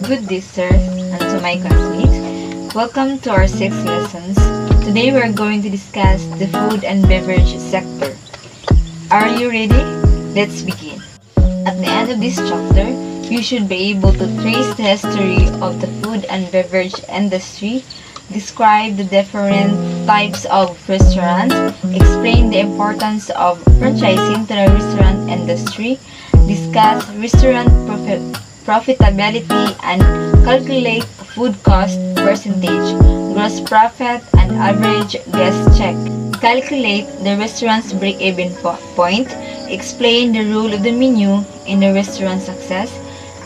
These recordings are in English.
good day, sir, and to my classmates. Welcome to our 6th lessons. Today we are going to discuss the food and beverage sector. Are you ready? Let's begin. At the end of this chapter, you should be able to trace the history of the food and beverage industry, describe the different types of restaurants, explain the importance of franchising to the restaurant industry, discuss restaurant profitability and calculate food cost percentage, gross profit and average guest check. Calculate the restaurant's break-even point, explain the role of the menu in the restaurant success,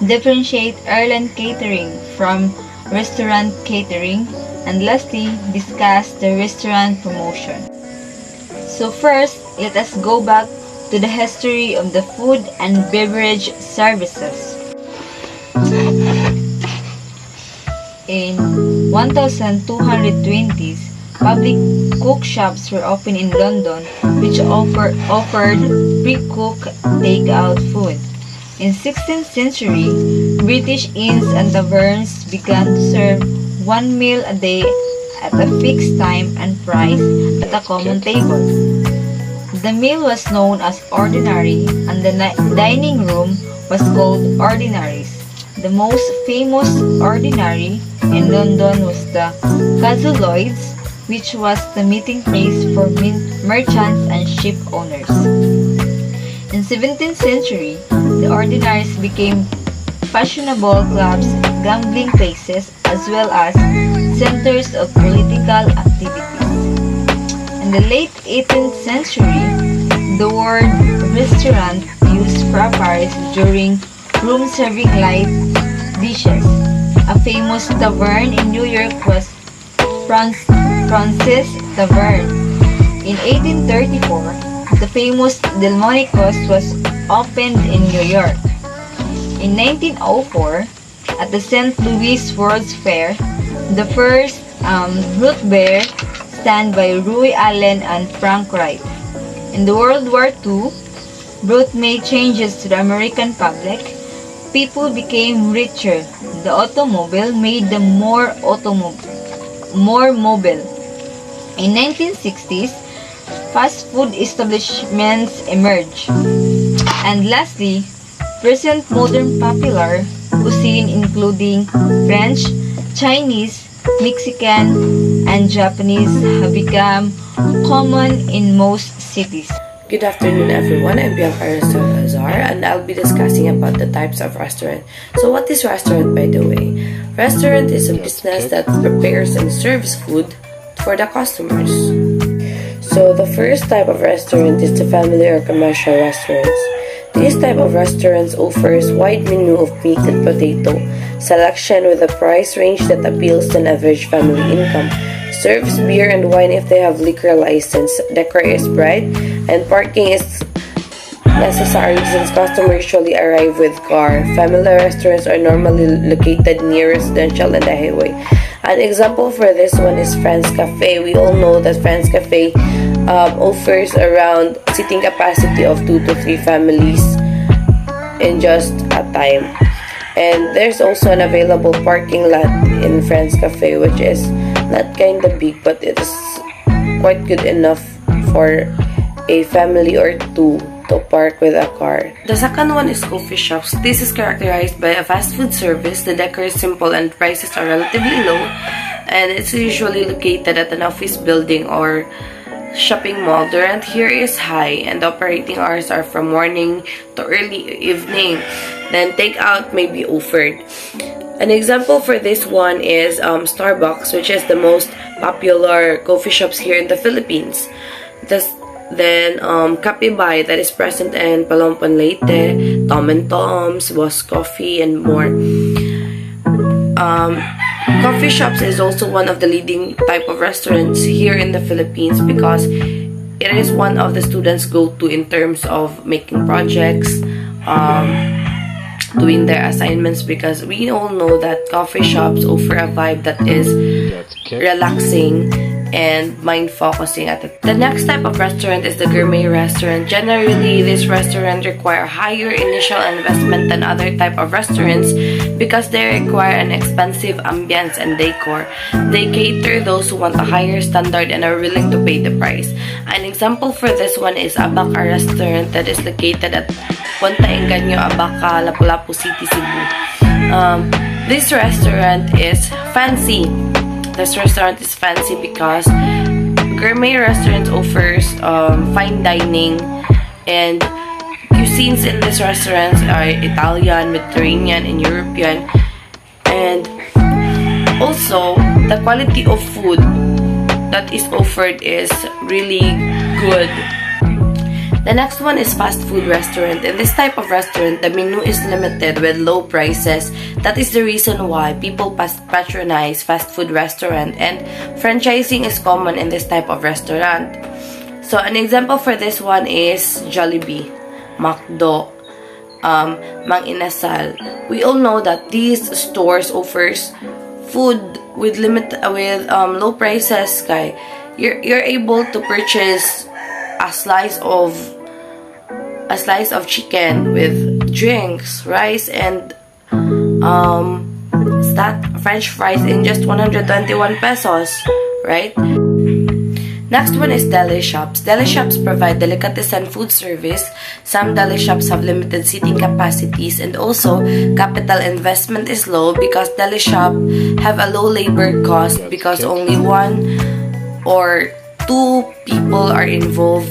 differentiate airline catering from restaurant catering, and lastly, discuss the restaurant promotion. So first, let us go back to the history of the food and beverage services. In 1220s, public cook shops were opened in London which offered pre-cooked takeout food. In 16th century, British inns and taverns began to serve one meal a day at a fixed time and price at a common table. The meal was known as ordinary and the dining room was called ordinaries. The most famous ordinary in London was the Cazar, which was the meeting place for merchants and ship owners. In 17th century, the ordinaries became fashionable clubs, gambling places, as well as centers of political activities. In the late 18th century, the word restaurant used frappars during room serving light dishes. A famous tavern in New York was Francis Tavern. In 1834, the famous Delmonico's was opened in New York. In 1904, at the St. Louis World's Fair, the first root beer stand by Roy Allen and Frank Wright. In the World War II, Brute made changes to the American public. People became richer. The automobile made them more mobile. In 1960s, fast food establishments emerged. And lastly, present modern popular cuisine including French, Chinese, Mexican, and Japanese have become common in most cities. Good afternoon everyone, I'm Bianca Cazar and I'll be discussing about the types of restaurant. So what is restaurant, by the way? Restaurant is a business that prepares and serves food for the customers. So the first type of restaurant is the family or commercial restaurants. This type of restaurants offers wide menu of meat and potato, selection with a price range that appeals to an average family income, serves beer and wine if they have liquor license, decor is bright, and parking is necessary since customers usually arrive with car. Family restaurants are normally located near residential and the highway. An example for this one is France Cafe. We all know that France Cafe offers around seating capacity of 2 to 3 families in just a time. And there's also an available parking lot in France Cafe, which is not kind of big, but it is quite good enough for a family or two to park with a car. The second one is coffee shops. This is characterized by a fast food service. The decor is simple and prices are relatively low, and it's usually located at an office building or shopping mall. The rent here is high and the operating hours are from morning to early evening. Then takeout may be offered. An example for this one is Starbucks, which is the most popular coffee shops here in the Philippines. Then Kapibay, that is present in Palompan Leyte, Tom and Tom's, Boss Coffee, and more. Coffee shops is also one of the leading type of restaurants here in the Philippines because it is one of the students' go-to in terms of making projects, doing their assignments, because we all know that coffee shops offer a vibe that is relaxing and mind focusing at it. The next type of restaurant is the gourmet restaurant. Generally, this restaurant require higher initial investment than other type of restaurants because they require an expensive ambience and decor. They cater those who want a higher standard and are willing to pay the price. An example for this one is Abaca restaurant that is located at Punta Engaño, Abaca, Lapu-Lapu City, Cebu. This restaurant is fancy. This restaurant is fancy because gourmet restaurant offers fine dining, and cuisines in this restaurant are Italian, Mediterranean, and European. And also, the quality of food that is offered is really good. The next one is fast food restaurant. In this type of restaurant, the menu is limited with low prices. That is the reason why people patronize fast food restaurant, and franchising is common in this type of restaurant. So an example for this one is Jollibee, McDo, Mang Inasal. We all know that these stores offers food with low prices. You're able to purchase a slice of chicken with drinks, rice, and French fries in just 121 pesos, right? Next one is deli shops. Deli shops provide delicatessen food service. Some deli shops have limited seating capacities, and also capital investment is low because deli shop have a low labor cost because only 1 or 2 people are involved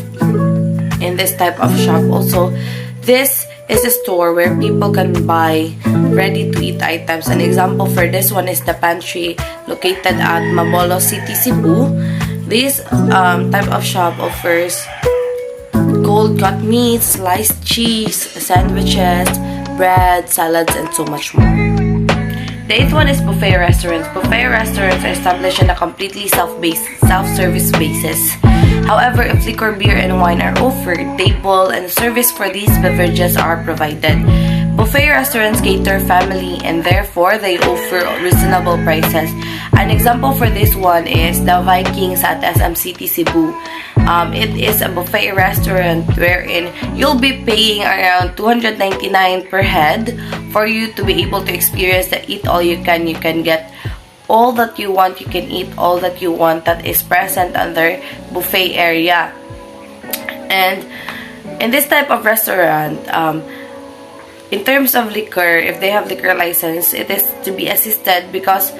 in this type of shop. Also, this is a store where people can buy ready-to-eat items. An example for this one is the pantry located at Mabolo City, Cebu. This type of shop offers cold cut meats, sliced cheese, sandwiches, bread, salads, and so much more. The 8th one is buffet restaurants. Buffet restaurants are established on a completely self-service basis. However, if liquor, beer, and wine are offered, table and service for these beverages are provided. Buffet restaurants cater family, and therefore they offer reasonable prices. An example for this one is the Vikings at SM City, Cebu. It is a buffet restaurant wherein you'll be paying around 299 per head for you to be able to experience the eat all you can. You can get all that you want, you can eat all that you want that is present under buffet area. And in this type of restaurant, in terms of liquor, if they have liquor license, it is to be assisted because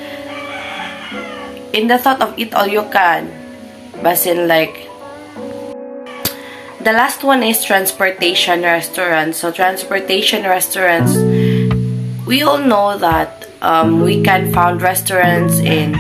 in the thought of eat all you can, basin like. The last one is transportation restaurants. So transportation restaurants, we all know that we can find restaurants in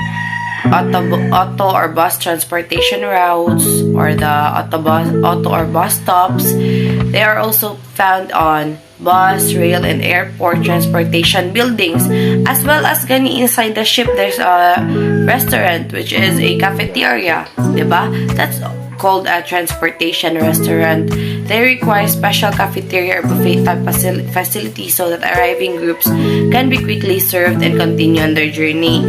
auto or bus transportation routes or the auto or bus stops. They are also found on bus, rail, and airport transportation buildings, as well as gani inside the ship. There's a restaurant which is a cafeteria, diba? That's called a transportation restaurant. They require special cafeteria or buffet type facility so that arriving groups can be quickly served and continue on their journey.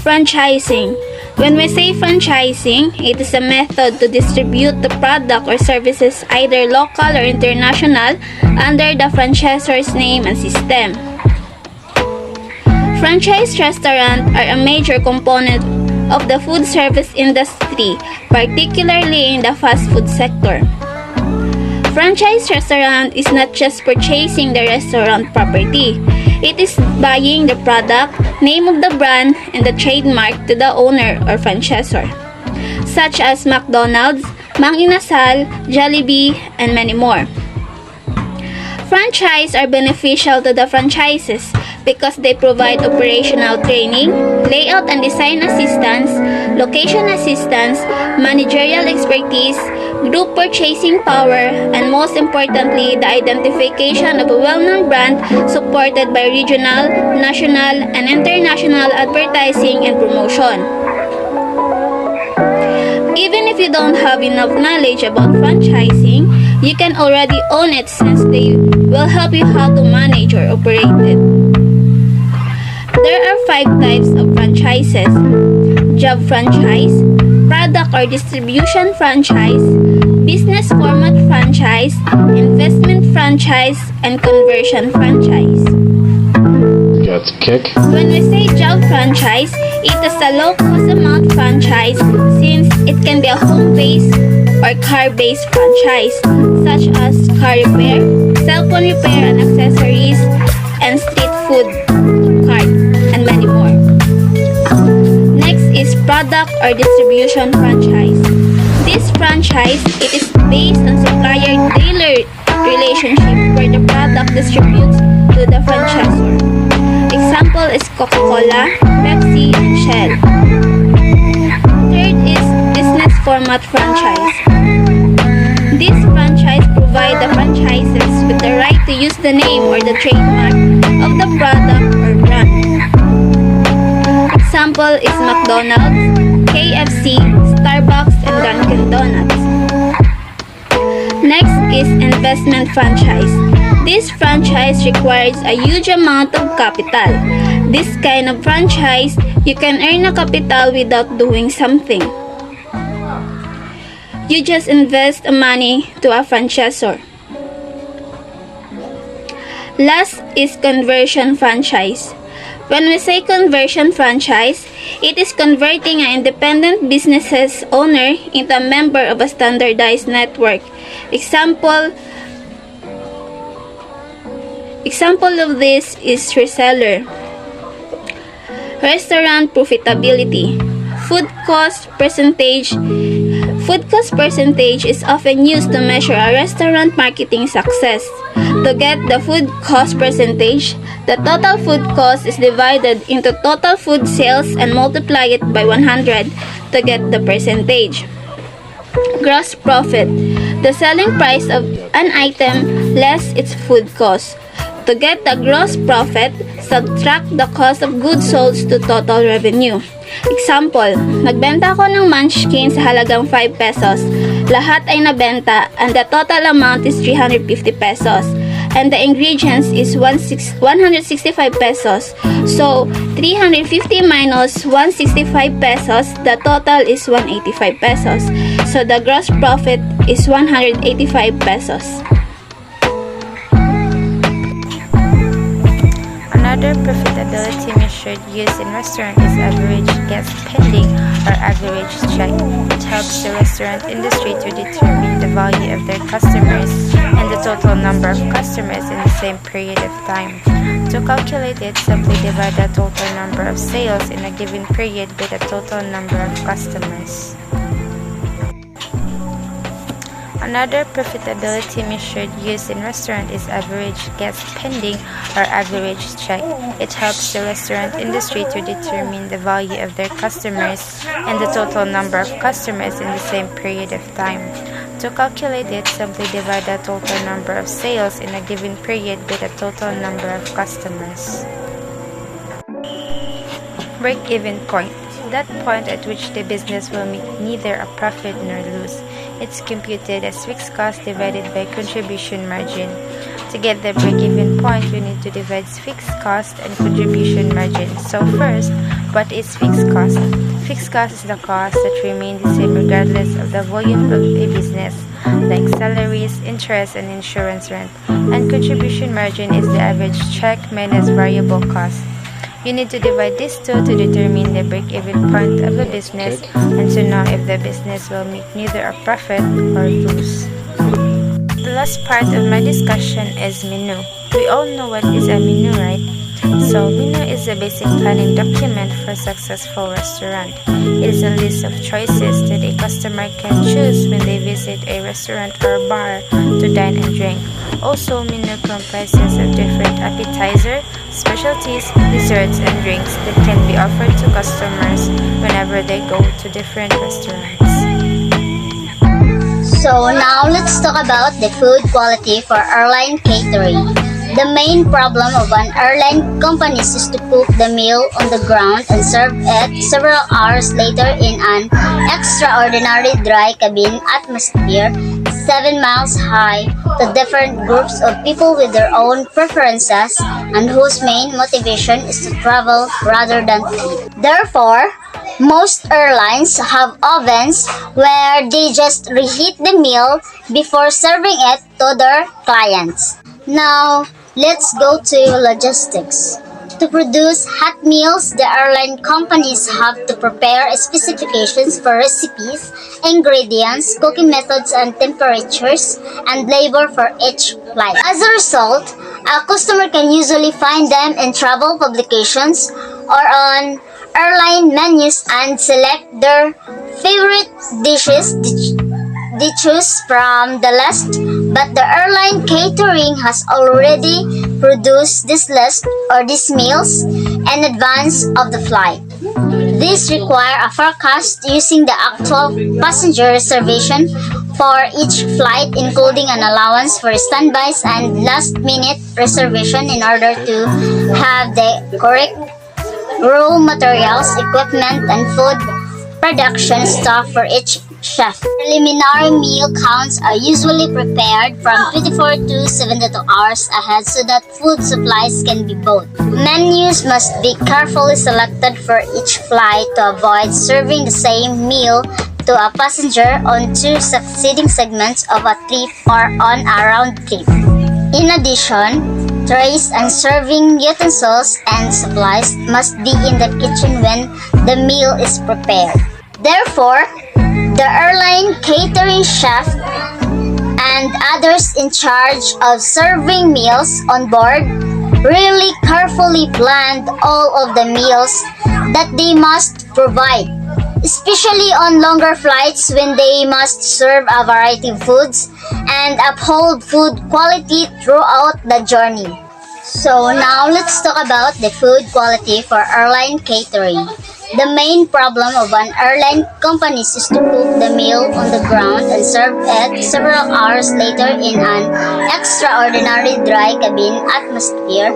Franchising. When we say franchising, it is a method to distribute the product or services either local or international under the franchisor's name and system. Franchise restaurants are a major component of the food service industry, particularly in the fast food sector. Franchise restaurant is not just purchasing the restaurant property. It is buying the product, name of the brand, and the trademark to the owner or franchisor, such as McDonald's, Mang Inasal, Jollibee, and many more. Franchise are beneficial to the franchises because they provide operational training, layout and design assistance, location assistance, managerial expertise, group purchasing power, and most importantly, the identification of a well-known brand supported by regional, national, and international advertising and promotion. Even if you don't have enough knowledge about franchising, You can already own it since they will help you how to manage or operate it. There are 5 types of franchises: job franchise, product or distribution franchise, business format franchise, investment franchise, and conversion franchise. Got the kick. When we say job franchise, it is a low-cost amount franchise since it can be a home-based or car-based franchise, such as car repair, cell phone repair and accessories, and street food cart, and many more. Next is product or distribution franchise. This franchise, it is based on supplier-dealer relationship where the product distributes to the franchisor. Example is Coca-Cola, Pepsi, and Shell. Third is business format franchise. This franchise provides the franchises with the right to use the name or the trademark of the product or brand. Example is McDonald's, KFC, Starbucks, and Dunkin' Donuts. Next is investment franchise. This franchise requires a huge amount of capital. This kind of franchise, you can earn a capital without doing something. You just invest money to a franchisor. Last is conversion franchise. When we say conversion franchise, it is converting an independent business's owner into a member of a standardized network. Example of this is reseller. Restaurant profitability. Food cost percentage is often used to measure a restaurant marketing success. To get the food cost percentage, the total food cost is divided into total food sales and multiply it by 100 to get the percentage. Gross profit, the selling price of an item less its food cost. To get the gross profit, subtract the cost of goods sold to total revenue. Example, nagbenta ako ng munchkin sa halagang 5 pesos. Lahat ay nabenta and the total amount is 350 pesos. And the ingredients is 165 pesos. So, 350 minus 165 pesos, the total is 185 pesos. So, the gross profit is 185 pesos. Another profitability measure used in restaurant is average guest spending or average check. It helps the restaurant industry to determine the value of their customers and the total number of customers in the same period of time. To calculate it, simply divide the total number of sales in a given period by the total number of customers. Another profitability measure used in restaurant is average guest spending or average check. It helps the restaurant industry to determine the value of their customers and the total number of customers in the same period of time. To calculate it, simply divide the total number of sales in a given period by the total number of customers. Break-even point. That point at which the business will make neither a profit nor lose. It's computed as fixed cost divided by contribution margin. To get the break-even point, we need to divide fixed cost and contribution margin. So first, what is fixed cost? Fixed cost is the cost that remain the same regardless of the volume of a business, like salaries, interest, and insurance rent. And contribution margin is the average check minus variable cost. You need to divide these two to determine the break-even point of the business and to know if the business will make neither a profit or lose. The last part of my discussion is menu. We all know what is a menu, right? So, menu is a basic planning document for a successful restaurant. It is a list of choices that a customer can choose when they visit a restaurant or bar to dine and drink. Also, menu comprises of different appetizer, specialties, desserts, and drinks that can be offered to customers whenever they go to different restaurants. So now let's talk about the food quality for airline catering. The main problem of an airline company is to cook the meal on the ground and serve it several hours later in an extraordinary dry cabin atmosphere 7 miles high to different groups of people with their own preferences and whose main motivation is to travel rather than eat. Therefore, most airlines have ovens where they just reheat the meal before serving it to their clients. Now, let's go to logistics. To produce hot meals, the airline companies have to prepare specifications for recipes, ingredients, cooking methods and temperatures, and labor for each flight. As a result, a customer can usually find them in travel publications or on airline menus and select their favorite dishes they choose from the list, but the airline catering has already produced this list or these meals in advance of the flight. These require a forecast using the actual passenger reservation for each flight, including an allowance for standbys and last-minute reservation in order to have the correct raw materials, equipment, and food production stock for each chef. Preliminary meal counts are usually prepared from 24 to 72 hours ahead so that food supplies can be bought. Menus must be carefully selected for each flight to avoid serving the same meal to a passenger on two succeeding segments of a trip or on a round trip. In addition, trays and serving utensils and supplies must be in the kitchen when the meal is prepared. Therefore, the airline catering chef and others in charge of serving meals on board really carefully planned all of the meals that they must provide, especially on longer flights when they must serve a variety of foods and uphold food quality throughout the journey. So now let's talk about the food quality for airline catering. The main problem of an airline company is to cook the meal on the ground and serve it several hours later in an extraordinary dry cabin atmosphere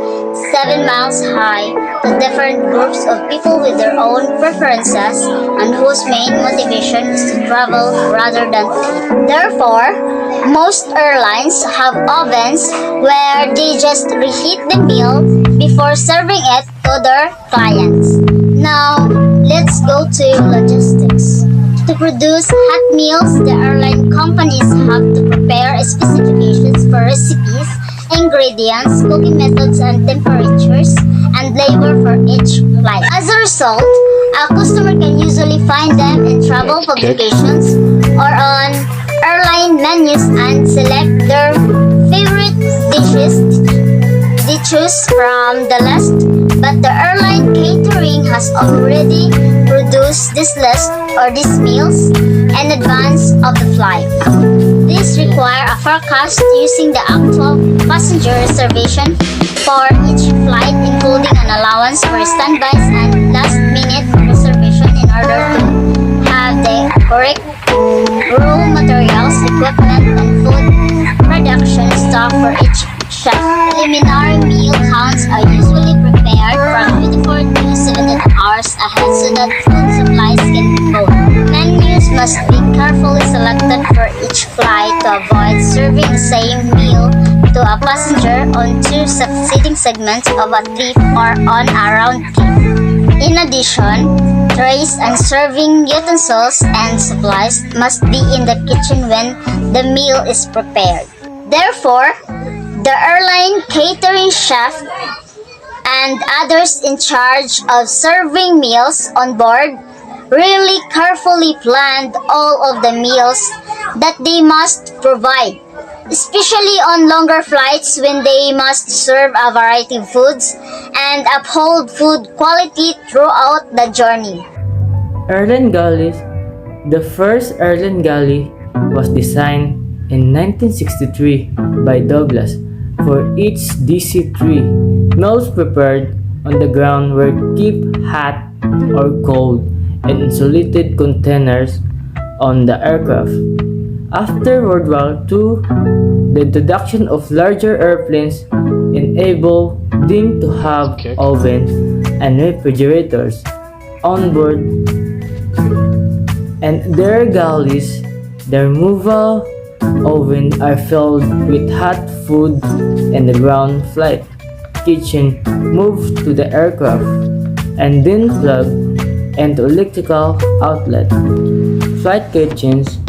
7 miles high to different groups of people with their own preferences and whose main motivation is to travel rather than eat. Therefore, most airlines have ovens where they just reheat the meal before serving it to their clients. Now, let's go to logistics. To produce hot meals, the airline companies have to prepare specifications for recipes, ingredients, cooking methods and temperatures, and labor for each flight. As a result, a customer can usually find them in travel publications or on airline menus and select their favorite dishes they choose from the list, but the airline catering has already produced this list or these meals in advance of the flight. These require a forecast using the actual passenger reservation for each flight, including an allowance for standbys and last-minute reservation in order to have the correct raw materials, equipment, and food production stock for each chef. Preliminary meal counts are usually prepared from 24 to 72 hours ahead so that food supplies can be bought. Menus must be carefully selected for each flight to avoid serving the same meal to a passenger on two succeeding segments of a trip or on a round trip. In addition, trays and serving utensils and supplies must be in the kitchen when the meal is prepared. Therefore, the airline catering chef and others in charge of serving meals on board really carefully planned all of the meals that they must provide, especially on longer flights when they must serve a variety of foods and uphold food quality throughout the journey. Airline galleys. The first airline galley was designed in 1963 by Douglas. For each DC-3, meals prepared on the ground were kept hot or cold in insulated containers on the aircraft. After World War II, the introduction of larger airplanes enabled them to have ovens and refrigerators on board, and their galleys, the removal ovens are filled with hot food, and the ground flight kitchen moved to the aircraft and then plugged into electrical outlet. Flight kitchens.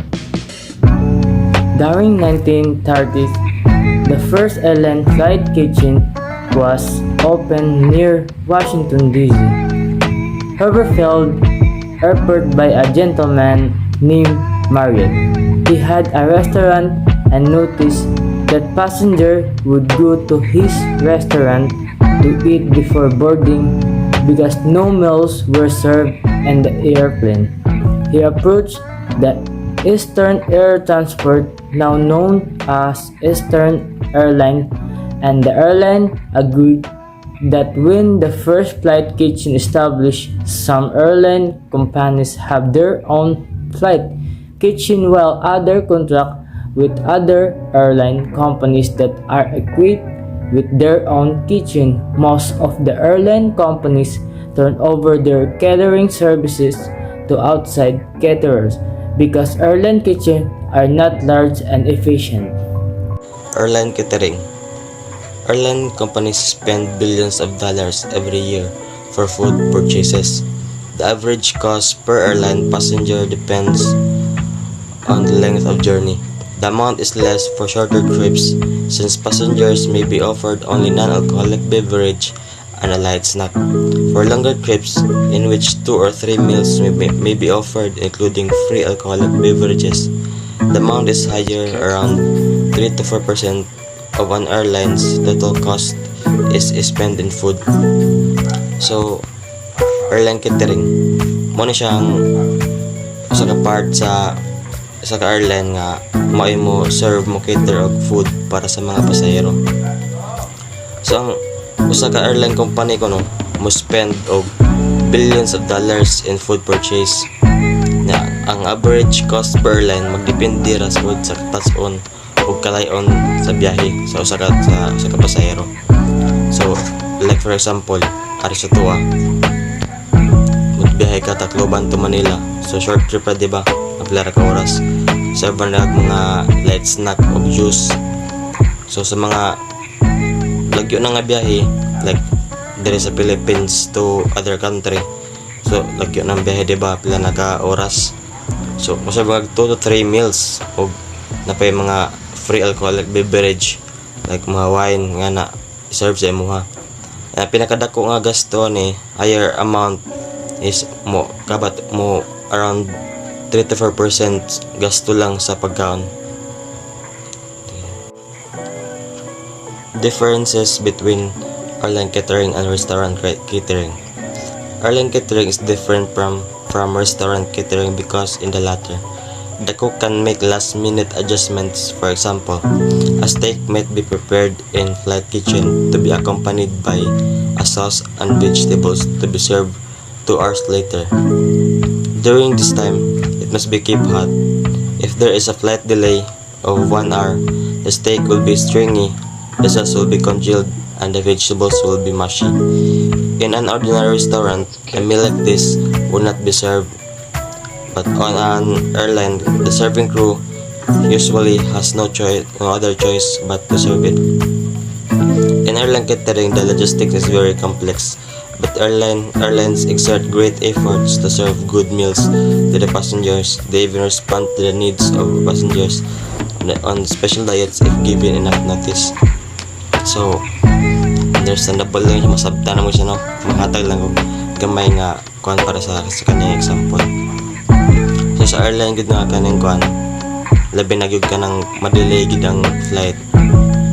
During 1930s, the first airline flight kitchen was opened near Washington, D.C. Haverfield Airport by a gentleman named Marriott. He had a restaurant and noticed that passengers would go to his restaurant to eat before boarding because no meals were served in the airplane. He approached the Eastern Air Transport, now known as Eastern Airline, and the airline agreed that when the first flight kitchen established, some airline companies have their own flight kitchen while others contract with other airline companies that are equipped with their own kitchen. Most of the airline companies turn over their catering services to outside caterers because airline kitchens are not large and efficient. Airline catering. Airline companies spend billions of dollars every year for food purchases. The average cost per airline passenger depends on the length of journey. The amount is less for shorter trips since passengers may be offered only non-alcoholic beverage and a light snack. For longer trips, in which 2 or 3 meals may be offered including free alcoholic beverages, the amount is higher, around 3 to 4% of an airline's total cost is spent in food. So, airline catering, muna siyang usa ka part sa ka airline nga mao mo serve mo cater og food para sa mga pasahero. So, ang usa ka airline company ko mo spend og billions of dollars in food purchase. Na ang average cost per airline magdepende ra sa touch-on ug kalayon sa biyahe sa usa ka pasahero. So, like for example, ari sa tuwa, magbiyahe ka Tacloban to Manila. So, short trip ra, diba? Aplara ka oras. Serve na mga light snack o juice. So, sa mga lagyo na nga biyahe, like diri sa Philippines to other country, so lagyo ng biyahe, diba? Pila na ka oras. So, masabi mag 2 to 3 meals o napay mga free alcoholic beverage like mga wine nga na serve sa imuha. Pinakadako nga gasto ni higher amount is mo around 3 to 4% gasto lang sa pagkaon. Differences between airline catering and restaurant catering. Airline catering is different from restaurant catering because in the latter, the cook can make last-minute adjustments. For example, a steak might be prepared in flight kitchen to be accompanied by a sauce and vegetables to be served 2 hours later. During this time, it must be kept hot. If there is a flight delay of 1 hour, the steak will be stringy, the sauce will be congealed, and the vegetables will be mushy. In an ordinary restaurant, a meal like this would not be served, but on an airline, the serving crew usually has no other choice but to serve it. In airline catering, the logistics is very complex, but airlines exert great efforts to serve good meals to the passengers. They even respond to the needs of passengers on special diets if given enough notice. So, understandable lang siya, masabta na mo siya, no? Mahatag lang kung gamay nga kuhan para sa kanyang example. So, sa airline, gud nga kaning kuhan, labi na gud ka ng madelay gud ang flight,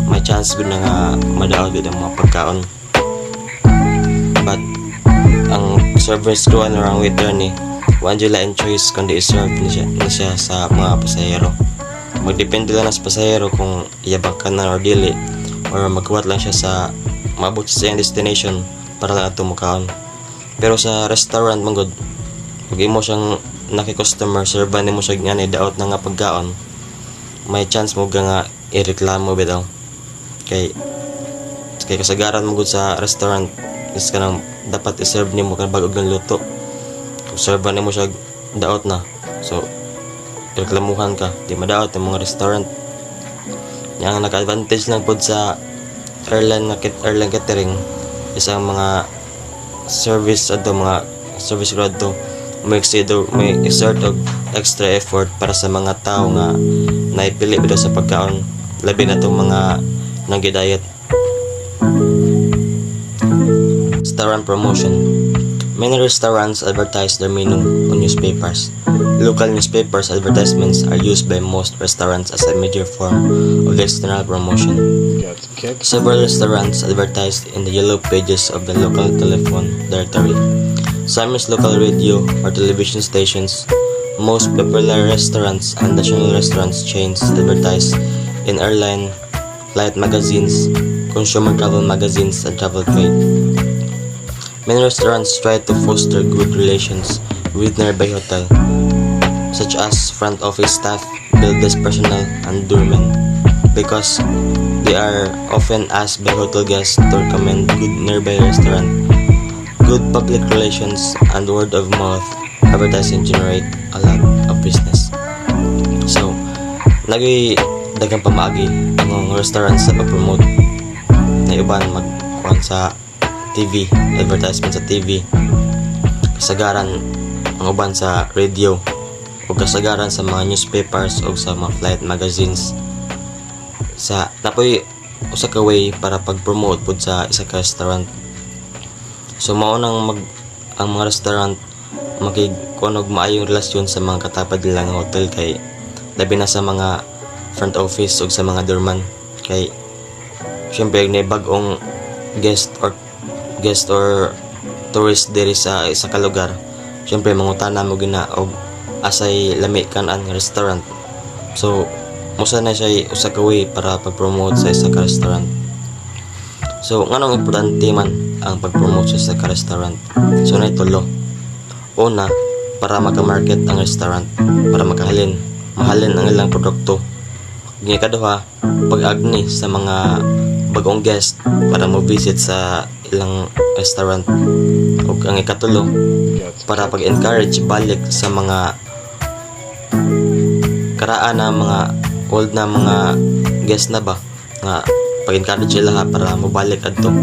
may chance gud na nga madaot gud ang mga pagkaon. But, ang service crew and orang waiter ni, waan dyan lain choice kundi i-serve na siya sa mga pasahero. Magdepende lang sa pasahero kung iyabang ka na or dili, or magkuwat lang siya sa maabot sa iyang destination para lang ito mukaon. Pero sa restaurant manggod, pag imo siyang naki-customer, servan mo siya nga ni daot na nga pagkaon, may chance mo nga ireklamo bitaw. Kay kasagaran mo gud sa restaurant is kanang dapat i-serve nimo kan bag-og ng luto. Kung serve nimo siya daot na. So reklamuhan ka, di madaot yung mga restaurant. Yang naka-advantage lang pod sa airline catering is ang mga service crowd to may exert og extra effort para sa mga tao nga naipili bitaw sa pagkaon, labi na tong mga nag-diet. Restaurant promotion. Many restaurants advertise their menu on newspapers. Local newspapers advertisements are used by most restaurants as a major form of external promotion. Get kicked. Several restaurants advertise in the yellow pages of the local telephone directory. Some use local radio or television stations. Most popular restaurants and national restaurants chains advertise in airline, flight magazines, consumer travel magazines, and travel trade. Many restaurants try to foster good relations with nearby hotel, such as front office staff, bill desk personnel, and doormen, because they are often asked by hotel guests to recommend good nearby restaurant. Good public relations and word of mouth advertising generate a lot of business. So, lagi dagang pamagi ang restaurants sa pag-promote na iban magkuhan sa TV, advertisement sa TV, kasagaran ang uban sa radio, o kasagaran sa mga newspapers o sa mga flight magazines. Sa napoy usa ka way para pag-promote pud sa isa ka restaurant. So mao nang ang mga restaurant makikuan og maayong relasyon sa mga katapad nila nga hotel, kay labi na sa mga front office o sa mga doorman, kay syempre na bag-ong guest or tourist diri sa isa ka lugar, syempre mangutana mo gina og asay lami kan ang restaurant. So musa na siya usa ka way para pag-promote sa isa ka restaurant. So nganong importante man ang pag-promote sa isa ka restaurant? So na itulo. Una, para maka-market ang restaurant, para mahalin ang ilang produkto. Ikaduha, pag-agni sa mga bagong guest para mo visit sa ilang restaurant. O ang ikatulo, para pag-encourage balik sa mga karaan na mga old na mga guest na ba, nga pag-encourage sila para mabalik adto.